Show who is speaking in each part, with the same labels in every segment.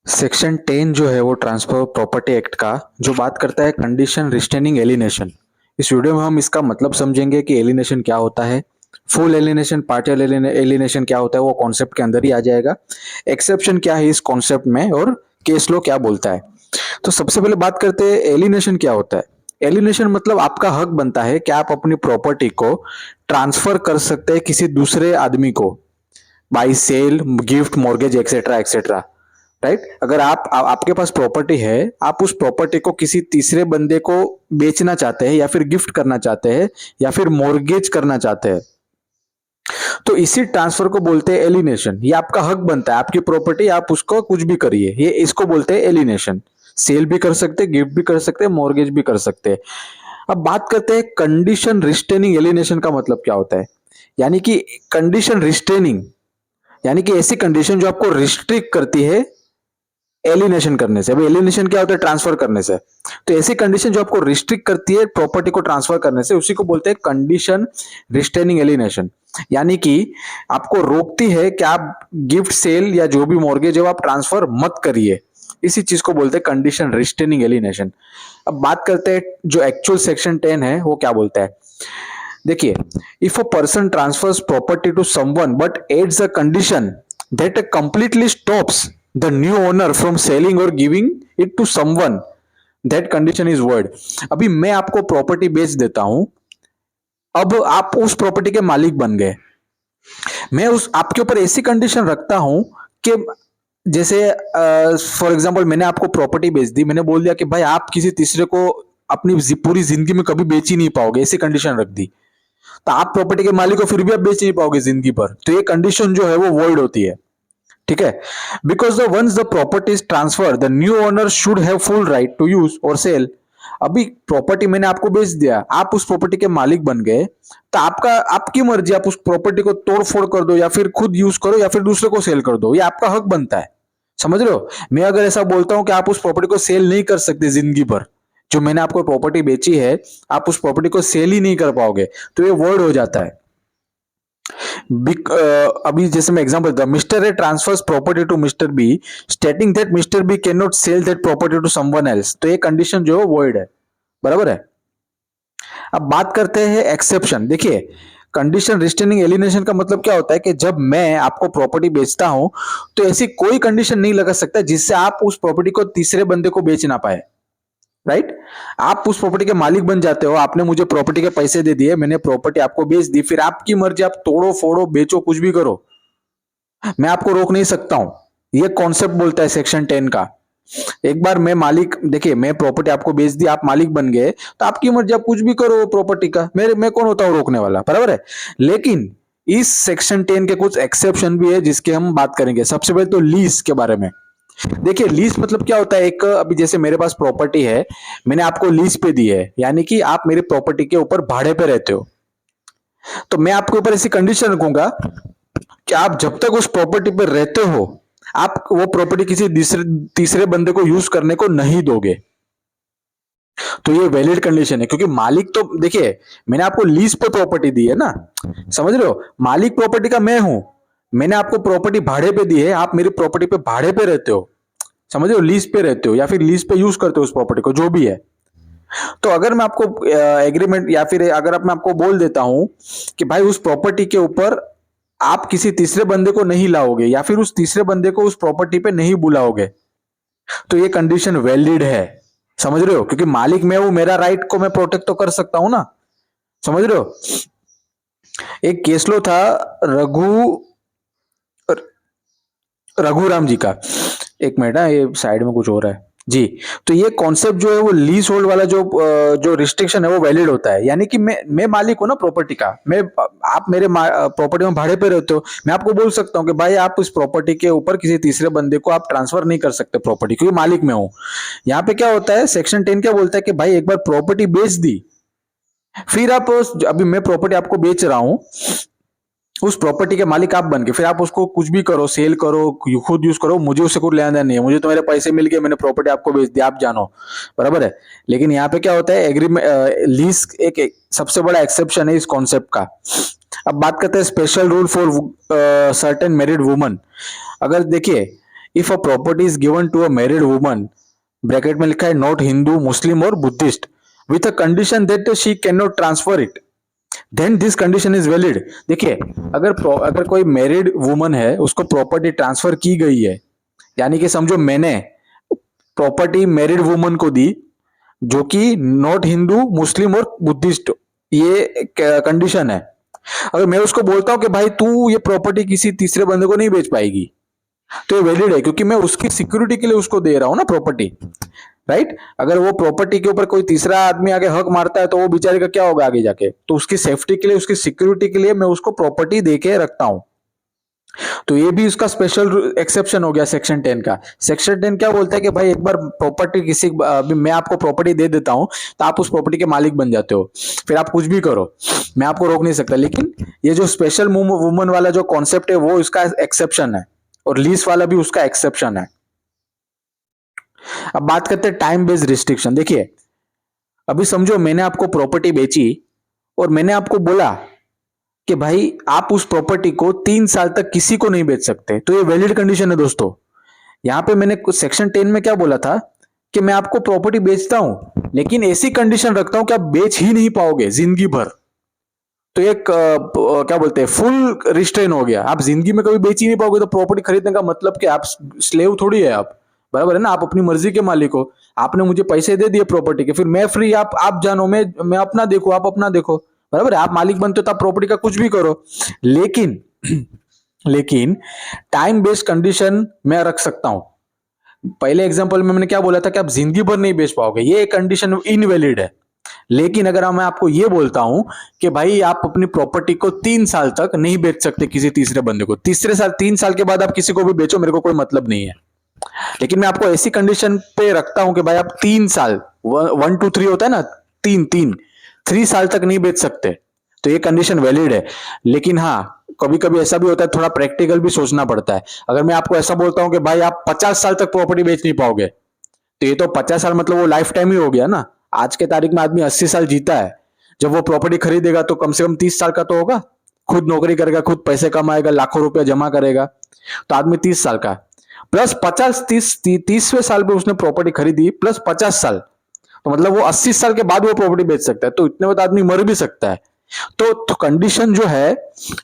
Speaker 1: Section 10 जो है वो ट्रांसफर प्रॉपर्टी एक्ट का जो बात करता है कंडीशन रिस्ट्रेनिंग एलिनेशन। इस वीडियो में हम इसका मतलब समझेंगे कि एलिनेशन क्या होता है, फुल एलिनेशन, पार्शियल एलिनेशन क्या होता है, वो कॉन्सेप्ट के अंदर ही आ जाएगा। एक्सेप्शन क्या है इस कॉन्सेप्ट में और केस लॉ क्या बोलता है। तो सबसे पहले बात करते हैं एलिनेशन क्या होता है। एलिनेशन मतलब आपका हक बनता है कि आप अपनी प्रॉपर्टी को ट्रांसफर कर सकते हैं किसी दूसरे आदमी को by sale, gift, mortgage etcetera etcetera. Right. अगर आपके पास प्रॉपर्टी है, आप उस प्रॉपर्टी को किसी तीसरे बंदे को बेचना चाहते हैं या फिर गिफ्ट करना चाहते हैं या फिर मॉर्गेज करना चाहते हैं, तो इसी ट्रांसफर को बोलते हैं एलिनेशन। ये आपका हक बनता है, आपकी प्रॉपर्टी, आप उसको कुछ भी करिए, ये इसको बोलते हैं एलिनेशन। सेल भी कर सकते हैं, गिफ्ट भी कर सकते हैं, मॉर्गेज भी कर सकते हैं। अब बात करते हैं कंडीशन रिस्ट्रेनिंग एलिनेशन का मतलब क्या होता है। यानी कि कंडीशन रिस्ट्रेनिंग यानी कि ऐसी कंडीशन जो आपको रिस्ट्रिक्ट करती है एलिनेशन करने से। अभी एलिनेशन क्या होता है? ट्रांसफर करने से। तो ऐसी कंडीशन जो आपको रिस्ट्रिक्ट करती है प्रॉपर्टी को ट्रांसफर करने से, उसी को बोलते हैं कंडीशन रिस्ट्रेनिंग एलिनेशन। यानी कि आपको रोकती है कि आप गिफ्ट, सेल या जो भी मॉर्गेज है वो आप ट्रांसफर मत करिए। इसी चीज को बोलते हैं कंडीशन रिस्ट्रेनिंग एलिनेशन। अब बात करते हैं जो एक्चुअल सेक्शन 10 है वो क्या बोलता है। देखिए, if a person transfers property to someone but adds a condition that completely stops the new owner from selling और giving it to someone, that condition is void। अभी मैं आपको प्रॉपर्टी बेच देता हूं, अब आप उस प्रॉपर्टी के मालिक बन गए। मैं उस आपके ऊपर ऐसी कंडीशन रखता हूं कि जैसे फॉर एग्जांपल मैंने आपको प्रॉपर्टी बेच दी, मैंने बोल दिया कि भाई आप किसी तीसरे को अपनी पूरी जिंदगी में कभी बेच ही नहीं पाओगे, ऐसी कंडीशन रख दी। तो आप प्रॉपर्टी के मालिक को फिर भी आप बेच नहीं पाओगे जिंदगी भर, तो ये कंडीशन जो है वो वॉइड होती है। ठीक है। Because the once the property is transfer the new owner should have full right to use और सेल। अभी प्रॉपर्टी मैंने आपको बेच दिया, आप उस प्रॉपर्टी के मालिक बन गए, तो आपका आपकी मर्जी, आप उस प्रॉपर्टी को तोड़ फोड़ कर दो या फिर खुद यूज करो या फिर दूसरे को सेल कर दो, ये आपका हक बनता है। समझ रहे हो? मैं अगर ऐसा बोलता हूं कि आप उस प्रॉपर्टी को सेल नहीं कर सकते जिंदगी भर, जो मैंने आपको प्रॉपर्टी बेची है, आप उस प्रॉपर्टी को सेल ही नहीं कर पाओगे, तो ये वर्ड हो जाता है। अभी जैसे मैं एग्जांपल देता हूं, Mister A transfers property to Mister B stating that Mister B can not sell that property to someone else, तो ये कंडीशन जो है वॉइड है। बराबर है। अब बात करते हैं एक्सेप्शन। देखिए, कंडीशन रिस्ट्रेनिंग एलिनेशन का मतलब क्या होता है कि जब मैं आपको प्रॉपर्टी बेचता हूं, तो ऐसी कोई कंडीशन नहीं लगा सकता जिससे आप उस प्रॉपर्टी को तीसरे बंदे को बेच ना पाए। राइट। आप उस प्रॉपर्टी के मालिक बन जाते हो, आपने मुझे प्रॉपर्टी के पैसे दे दिए, मैंने प्रॉपर्टी आपको बेच दी, फिर आपकी मर्जी, आप तोड़ो फोड़ो बेचो कुछ भी करो, मैं आपको रोक नहीं सकता हूं। ये कॉन्सेप्ट बोलता है सेक्शन 10 का। एक बार मैं मालिक, देखिए मैं प्रॉपर्टी आपको बेच दी, आप मालिक बन गए, तो आपकी मर्जी, आप कुछ भी करो प्रॉपर्टी का, मेरे मैं कौन होता हूं रोकने वाला। बराबर है। लेकिन इस सेक्शन 10 के कुछ एक्सेप्शन भी है जिसके हम बात करेंगे। सबसे पहले तो लीज के बारे में। देखिए, लीज मतलब क्या होता है। एक अभी जैसे मेरे पास प्रॉपर्टी है, मैंने आपको लीज पे दी है, यानी कि आप मेरी प्रॉपर्टी के ऊपर भाड़े पे रहते हो, तो मैं आपके ऊपर ऐसी कंडीशन रखूंगा कि आप जब तक उस प्रॉपर्टी पर रहते हो, आप वो प्रॉपर्टी किसी तीसरे तीसरे बंदे को यूज करने को नहीं दोगे। तो ये वैलिड कंडीशन है, क्योंकि मालिक तो, देखिए मैंने आपको लीज पे प्रॉपर्टी दी है ना, समझ रहे हो? मालिक प्रॉपर्टी का मैं हूं, मैंने आपको प्रॉपर्टी भाड़े पे दी है, आप मेरी प्रॉपर्टी पे भाड़े पे रहते हो, समझ रहे हो? लीज पे रहते हो या फिर लीज पे यूज करते हो उस प्रॉपर्टी को, जो भी है। तो अगर मैं आपको एग्रीमेंट या फिर अगर मैं आपको बोल देता हूं कि भाई उस प्रॉपर्टी के ऊपर आप किसी तीसरे बंदे को नहीं लाओगे या फिर उस तीसरे बंदे को उस प्रॉपर्टी पे नहीं बुलाओगे, तो ये कंडीशन वैलिड है। समझ रहे हो? क्योंकि मालिक मैं हूं, मेरा राइट को मैं प्रोटेक्ट तो कर सकता हूं ना। समझ रहे हो? एक केस लो था रघुराम जी का। एक मिनट, ये साइड में कुछ हो रहा है जी। तो ये कॉन्सेप्ट जो है वो लीज होल्ड वाला जो रिस्ट्रिक्शन है वो वैलिड होता है। यानी कि मैं मालिक हूं ना प्रॉपर्टी का, मैं, आप मेरे प्रॉपर्टी में भाड़े पे रहते हो, मैं आपको बोल सकता हूं कि भाई आप उस प्रॉपर्टी के ऊपर किसी तीसरे बंदे को आप ट्रांसफर नहीं कर सकते प्रॉपर्टी, क्योंकि मालिक मैं हूं। यहाँ पे क्या होता है, सेक्शन 10 क्या बोलता है कि भाई एक बार प्रॉपर्टी बेच दी, फिर आप अभी मैं प्रॉपर्टी आपको बेच रहा हूं, उस प्रॉपर्टी के मालिक आप बन के फिर आप उसको कुछ भी करो, सेल करो, खुद यूज करो, मुझे उससे कुछ लेना देना नहीं है, मुझे तो मेरे पैसे मिल गए, मैंने प्रॉपर्टी आपको बेच दी, आप जानो। बराबर है। लेकिन यहाँ पे क्या होता है, एग्रीमेंट लीज एक सबसे बड़ा एक्सेप्शन है इस कॉन्सेप्ट का। अब बात करते हैं special rule for certain married woman. अगर देखिए, if a property is given to a married woman, bracket में लिखा है नॉट हिंदू, मुस्लिम और Buddhist, with a condition that she can not transfer it, then this condition is valid. देखिए, अगर कोई married woman है, उसको प्रॉपर्टी ट्रांसफर की गई है, यानी कि समझो मैंने प्रॉपर्टी मैरिड वुमन को दी, जो कि नॉट हिंदू, मुस्लिम और बुद्धिस्ट, ये कंडीशन है। अगर मैं उसको बोलता हूं कि भाई तू ये प्रॉपर्टी किसी तीसरे बंदे को नहीं बेच पाएगी, तो ये वैलिड है, क्योंकि मैं उसकी सिक्योरिटी के लिए उसको दे रहा हूं ना प्रॉपर्टी, राइट। अगर वो प्रॉपर्टी के ऊपर कोई तीसरा आदमी आगे हक मारता है, तो वो बेचारे का क्या होगा आगे जाके, तो उसकी सेफ्टी के लिए, उसकी सिक्योरिटी के लिए मैं उसको प्रॉपर्टी दे के रखता हूं। तो ये भी उसका स्पेशल एक्सेप्शन हो गया सेक्शन 10 का। सेक्शन 10 क्या बोलता है कि भाई एक बार प्रॉपर्टी किसी, अभी मैं आपको प्रॉपर्टी दे देता हूं, तो आप उस प्रॉपर्टी के मालिक बन जाते हो, फिर आप कुछ भी करो, मैं आपको रोक नहीं सकता। लेकिन ये जो स्पेशल वुमन वाला जो कॉन्सेप्ट है, वो इसका एक्सेप्शन है, और लीज वाला भी उसका एक्सेप्शन है। अब बात करते हैं टाइम बेस्ड रिस्ट्रिक्शन। देखिए, अभी समझो मैंने आपको प्रॉपर्टी बेची, और मैंने आपको बोला कि भाई आप उस प्रॉपर्टी को 3 साल तक किसी को नहीं बेच सकते, तो ये वैलिड कंडीशन है दोस्तों। यहां पे मैंने सेक्शन 10 में क्या बोला था कि मैं आपको प्रॉपर्टी बेचता हूं, लेकिन ऐसी कंडीशन रखता हूं कि आप बेच ही नहीं पाओगे जिंदगी भर। तो एक क्या बोलते हैं, फुल रिस्ट्रेन हो गया, आप जिंदगी में कभी बेच ही नहीं पाओगे। तो प्रॉपर्टी खरीदने का मतलब कि आप स्लेव थोड़ी है आप, बराबर है ना, आप अपनी मर्जी के मालिक हो। आपने मुझे पैसे दे दिए प्रॉपर्टी के, फिर मैं फ्री, आप जानो, मैं अपना देखो, आप अपना देखो, बराबर है। आप मालिक बनते हो तो आप प्रॉपर्टी का कुछ भी करो। लेकिन लेकिन टाइम बेस्ड कंडीशन मैं रख सकता हूं। पहले एग्जांपल में मैंने क्या बोला था कि आप जिंदगी भर नहीं बेच पाओगे, ये कंडीशन इनवैलिड है। लेकिन अगर मैं आपको ये बोलता हूं कि भाई आप अपनी प्रॉपर्टी को 3 साल तक नहीं बेच सकते किसी तीसरे बंदे को, तीसरे साल, 3 साल के बाद आप किसी को भी बेचो, मेरे को कोई मतलब नहीं है। लेकिन मैं आपको ऐसी कंडीशन पे रखता हूं कि भाई आप 3 साल, 1 2 3 होता है ना, तीन तीन 3 साल तक नहीं बेच सकते, तो ये कंडीशन वैलिड है। लेकिन हाँ, कभी कभी ऐसा भी होता है, थोड़ा प्रैक्टिकल भी सोचना पड़ता है। अगर मैं आपको ऐसा बोलता हूं कि भाई आप 50 साल तक प्रॉपर्टी बेच नहीं पाओगे, तो ये तो 50 साल मतलब वो लाइफ टाइम ही हो गया ना। आज के तारीख में आदमी 80 साल जीता है, जब वो प्रॉपर्टी खरीदेगा तो कम से कम 30 साल का तो होगा। खुद नौकरी करेगा, खुद पैसे कमाएगा, लाखों रुपया जमा करेगा, तो आदमी 30 साल का, प्लस 30वें साल पे उसने प्रॉपर्टी खरीदी, प्लस 50 साल, तो मतलब वो 80 साल के बाद वो प्रॉपर्टी बेच सकता है। तो इतने में तो आदमी मर भी सकता है। तो कंडीशन जो है,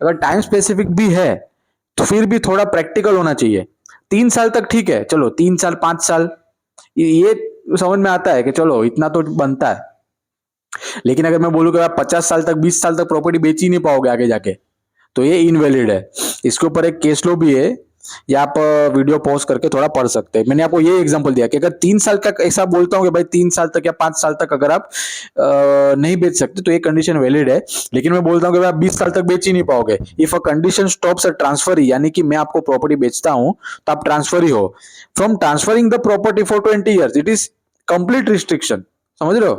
Speaker 1: अगर टाइम स्पेसिफिक भी है, तो फिर भी थोड़ा प्रैक्टिकल होना चाहिए। 3 साल तक ठीक है, चलो 3 साल 5 साल, ये समझ में आता है कि चलो इतना तो बनता है। लेकिन अगर मैं बोलूं कि आप 50 साल तक, 20 साल तक प्रॉपर्टी बेच ही नहीं पाओगे आगे जाके, तो ये इनवैलिड है। इसके ऊपर एक केस लो भी है, या आप वीडियो पॉज करके थोड़ा पढ़ सकते हैं। मैंने आपको ये एग्जांपल दिया कि अगर 3 साल तक ऐसा बोलता हूं कि भाई 3 साल तक या 5 साल तक अगर आप नहीं बेच सकते, तो ये कंडीशन वैलिड है। लेकिन मैं बोलता हूं कि भाई आप 20 साल तक बेच ही नहीं पाओगे, if a condition stops a transfer, यानी कि मैं आपको प्रॉपर्टी बेचता हूं तो आप ट्रांसफर ही हो, from transferring the property for 20 years, it is complete restriction. समझ रहे हो?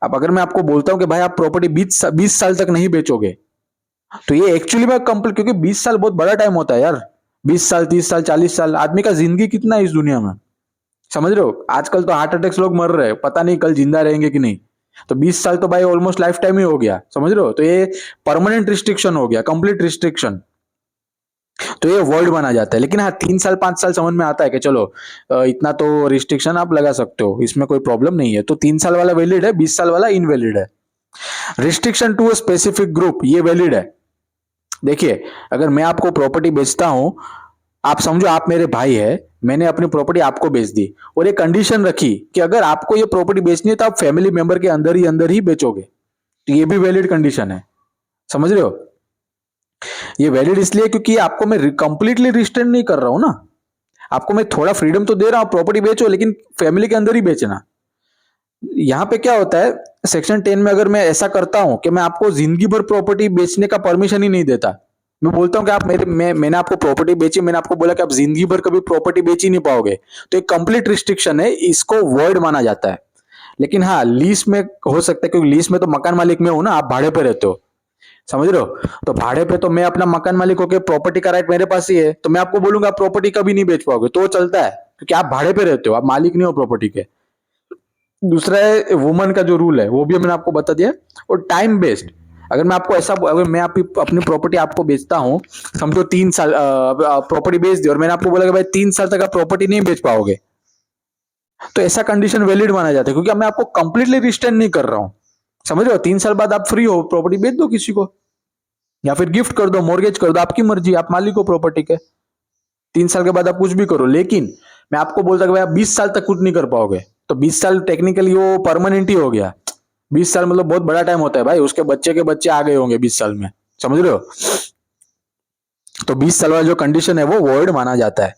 Speaker 1: अब अगर मैं आपको बोलता हूं कि भाई आप प्रॉपर्टी 20 साल तक नहीं बेचोगे, तो ये एक्चुअली में कंप्लीट, क्योंकि 20 साल बहुत बड़ा टाइम होता है यार। 20 साल, 30 साल, 40 साल, आदमी का जिंदगी कितना है इस दुनिया में, समझ रहे हो? आजकल तो हार्ट अटैक से लोग मर रहे हैं, पता नहीं कल जिंदा रहेंगे कि नहीं। तो 20 साल तो भाई ऑलमोस्ट लाइफ टाइम ही हो गया, समझ रहे हो? तो ये परमानेंट रिस्ट्रिक्शन हो गया, कंप्लीट रिस्ट्रिक्शन, तो ये वर्ल्ड माना जाता है। लेकिन हाँ, 3 साल 5 साल समझ में आता है कि चलो इतना तो रिस्ट्रिक्शन आप लगा सकते हो, इसमें कोई प्रॉब्लम नहीं है। तो 3 साल वाला वैलिड है, 20 साल वाला इनवैलिड है। Restriction to a specific group, ये वैलिड है। देखिए, अगर मैं आपको प्रॉपर्टी बेचता हूं, आप समझो आप मेरे भाई है, मैंने अपनी प्रॉपर्टी आपको बेच दी, और एक कंडीशन रखी कि अगर आपको ये प्रॉपर्टी बेचनी है तो आप फैमिली मेंबर के अंदर ही बेचोगे, तो ये भी वैलिड कंडीशन है। समझ रहे हो? ये वैलिड इसलिए क्योंकि आपको मैं कंप्लीटली रिस्ट्रेन नहीं कर रहा हूं ना, आपको मैं थोड़ा फ्रीडम तो दे रहा हूं, प्रॉपर्टी बेचो, लेकिन फैमिली के अंदर ही बेचना। यहां पे क्या होता है, सेक्शन 10 में अगर मैं ऐसा करता हूं कि मैं आपको जिंदगी भर प्रॉपर्टी बेचने का परमिशन ही नहीं देता, मैं बोलता हूं कि आप मैंने आपको प्रॉपर्टी बेची, मैंने आपको बोला कि आप जिंदगी भर कभी प्रॉपर्टी बेच ही नहीं पाओगे, तो एक कंप्लीट रिस्ट्रिक्शन है, इसको वर्ड माना जाता है। लेकिन हाँ, लीज में हो सकता है, क्योंकि लीज में तो मकान मालिक में हूं ना, आप भाड़े पे रहते हो, समझ रहे हो? तो भाड़े पे तो मैं अपना मकान मालिक होकर प्रॉपर्टी का राइट मेरे पास ही है, तो मैं आपको बोलूंगा आप प्रॉपर्टी कभी नहीं बेच पाओगे, तो वो चलता है, क्योंकि आप भाड़े पे रहते हो, आप मालिक नहीं हो प्रॉपर्टी के। दूसरा है वुमन का जो रूल है, वो भी मैंने आपको बता दिया। और टाइम बेस्ड, अगर मैं आपको ऐसा, अगर मैं अपनी प्रॉपर्टी आपको बेचता हूं, समझो 3 साल प्रॉपर्टी बेच दी और मैंने आपको बोला कि भाई 3 साल तक आप प्रॉपर्टी नहीं बेच पाओगे, तो ऐसा कंडीशन वैलिड माना जाता है, क्योंकि मैं आपको कंप्लीटली रिस्टेन नहीं कर रहा हूं। समझ रहे हो? 3 साल बाद आप फ्री हो, प्रॉपर्टी बेच दो किसी को, या फिर गिफ्ट कर दो, मॉर्गेज कर दो, आपकी मर्जी, आप मालिक हो प्रॉपर्टी के। 3 साल के बाद आप कुछ भी करो, लेकिन मैं आपको बोलता कि भाई आप 20 साल तक कुछ नहीं कर पाओगे, तो 20 साल टेक्निकली वो परमानेंट ही हो गया। 20 साल मतलब बहुत बड़ा टाइम होता है भाई, उसके बच्चे के बच्चे आ गए होंगे 20 साल में, समझ रहे हो? तो 20 साल वाला जो कंडीशन है वो वॉइड माना जाता है।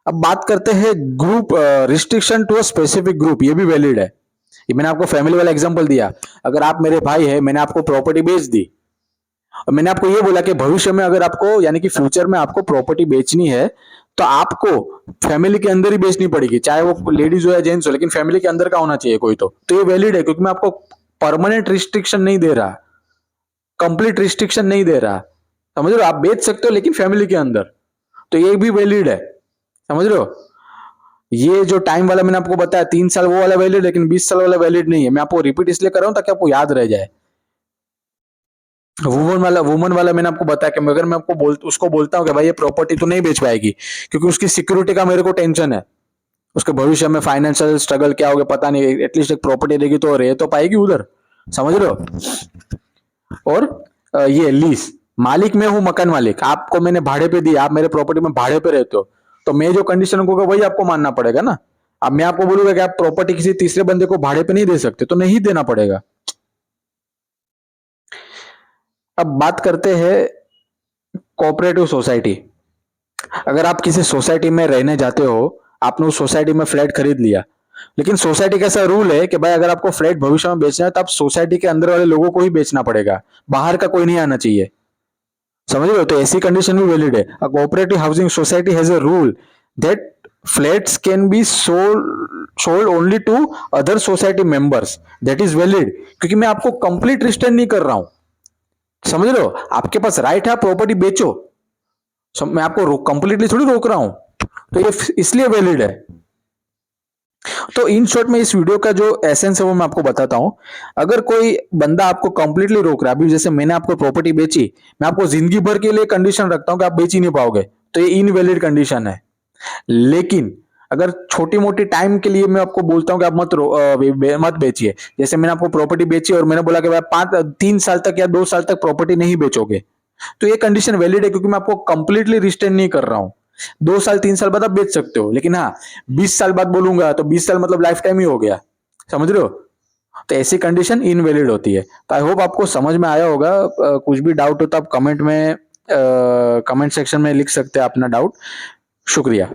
Speaker 1: अब बात करते हैं group restriction to a specific group, ये भी वैलिड है। ये मैंने आपको फैमिली वाला एग्जांपल दिया। अगर आप मेरे भाई है, मैंने आपको प्रॉपर्टी बेच दी, और मैंने आपको ये बोला कि भविष्य में अगर आपको, यानी कि फ्यूचर में आपको प्रॉपर्टी बेचनी है, तो आपको फैमिली के अंदर ही बेचनी पड़ेगी, चाहे वो लेडीज हो या जेंट्स हो, लेकिन फैमिली के अंदर का होना चाहिए कोई। तो ये वैलिड है, क्योंकि मैं आपको परमानेंट रिस्ट्रिक्शन नहीं दे रहा, कंप्लीट रिस्ट्रिक्शन नहीं दे रहा। समझ रहे हो? आप बेच सकते हो लेकिन फैमिली के अंदर, तो ये भी वैलिड है। समझ रहे हो? ये जो टाइम वाला मैंने आपको बताया 3 साल, वो वाला वैलिड, लेकिन 20 साल वाला वैलिड नहीं है। मैं आपको रिपीट इसलिए कर रहा हूं ताकि आपको याद रह जाए। वुमन वाला मैंने आपको बताया कि अगर मैं आपको उसको बोलता हूँ कि भाई ये प्रॉपर्टी तो नहीं बेच पाएगी, क्योंकि उसकी सिक्योरिटी का मेरे को टेंशन है, उसके भविष्य में फाइनेंशियल स्ट्रगल क्या होगा पता नहीं, एटलीस्ट एक प्रॉपर्टी देगी तो रह तो पाएगी उधर। समझ रहे हो? और ये लीज, मालिक मैं हूं, मकान मालिक, आपको मैंने भाड़े पे दिया, आप मेरे प्रॉपर्टी में भाड़े पे रहते हो, तो मैं जो कंडीशन होगा वही आपको मानना पड़ेगा ना। अब मैं आपको बोलूंगा कि आप प्रॉपर्टी किसी तीसरे बंदे को भाड़े पे नहीं दे सकते, तो नहीं देना पड़ेगा। अब बात करते हैं कोऑपरेटिव सोसाइटी। अगर आप किसी सोसाइटी में रहने जाते हो, आपने उस सोसाइटी में फ्लैट खरीद लिया, लेकिन सोसाइटी का ऐसा रूल है कि भाई अगर आपको फ्लैट भविष्य में बेचना है तो आप सोसाइटी के अंदर वाले लोगों को ही बेचना पड़ेगा, बाहर का कोई नहीं आना चाहिए। समझ रहे हो? तो ऐसी कंडीशन भी वैलिड है। A cooperative housing society has a rule that flats can be sold only to other society members, that is valid, क्योंकि मैं आपको कंप्लीट रिस्ट्रेन नहीं कर रहा हूं। समझ रहे हो? आपके पास राइट है, प्रॉपर्टी बेचो, मैं आपको कंप्लीटली थोड़ी रोक रहा हूं, तो ये इसलिए वैलिड है। तो इन शॉर्ट में इस वीडियो का जो एसेंस है वो मैं आपको बताता हूं। अगर कोई बंदा आपको कंप्लीटली रोक रहा है, अभी जैसे मैंने आपको प्रॉपर्टी बेची, मैं आपको जिंदगी भर के लिए कंडीशन रखता हूं कि आप बेच ही नहीं पाओगे, तो ये इनवैलिड कंडीशन है। लेकिन अगर छोटी मोटी टाइम के लिए मैं आपको बोलता हूं कि आप मत बेचिए, जैसे मैंने आपको प्रॉपर्टी बेची और मैंने बोला कि भाई 3 साल तक या 2 साल तक प्रॉपर्टी नहीं बेचोगे, तो ये कंडीशन वैलिड है, क्योंकि मैं आपको कंप्लीटली रिस्ट्रेन नहीं कर रहा हूं। 2 साल 3 साल बाद आप बेच सकते हो, लेकिन हाँ 20 साल बाद बोलूंगा तो 20 साल मतलब लाइफ टाइम ही हो गया। समझ रहे हो? तो ऐसी कंडीशन इनवैलिड होती है। तो आई होप आपको समझ में आया होगा। कुछ भी डाउट हो तो आप कमेंट सेक्शन में लिख सकते हैं अपना डाउट। शुक्रिया।